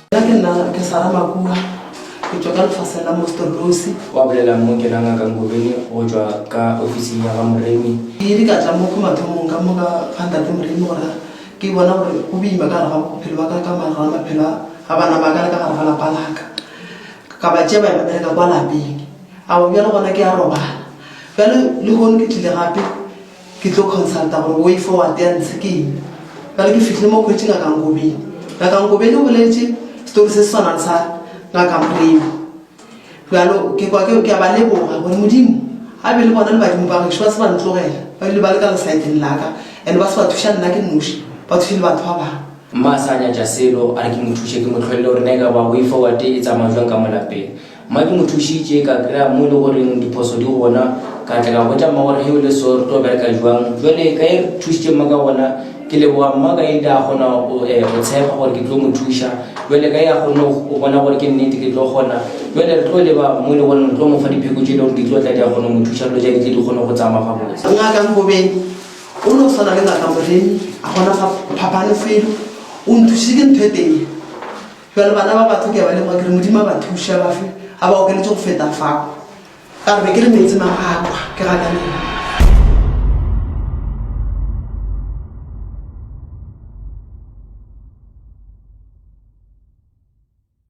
ke sara makua ke tswa ka lefasela Mostorosi wa bolela mo ke nang ka ngobeni go tswa ka ofisi ya ga Moremi di ka tla mo go mathomong ka mo ka Ntate Moremi gore ke bona gore go boima ka ga bophelo ba ka mara maphelo ga bana ba ka ga ga lapa laka ka ba tse ba ba ka kwa lapeng a bo bjalo gona ke a robala bjale le gone ke tlile gape ke tlo consulta gore way forward ya ntsekeng bjale ke fitlhile mo coaching ka ngobeni o boletse story se sona sa ka Moremi bjalo ke kwa ke a ba leboga gore Modimo a be le bona le badimo ba ge ba se ba ntlogela ba ile ba le ka lesaeteng laka and ba se ba thusha nna ke noši ba thushile batho ba bang masanya ja selo a re ke mothushe ke motlholle gore ne ka ba way forward e tsamaya jwang ka molapeng ma ke mothushitse ka kry-a mo e le goreng diphoso di gona ka tla ka botsa mma gore he o le so re tlo bereka jwang jwale ka e thušitse mma ka gona ke leboga mma ka e da gona go tshepa gore ke tlo mothusha jwale ka ya gona o bona gore ke nnete ke tlo gona jwale re tlo leba mo e le gore re tlo mo fa dipheko tse leng di tlo tla di a gona mothusha lo ja di tle di gone go tsamaya ga botse ngaka Ngobeni o no sana le ngaka Moremi a gona phapane felo o nthushitse ke ntho e teng jwale bana ba batho ke ba le gore Modimo ba thusha ba fe a ba o ke le go feta fao ka re ke le metsi magakwa ke ga ka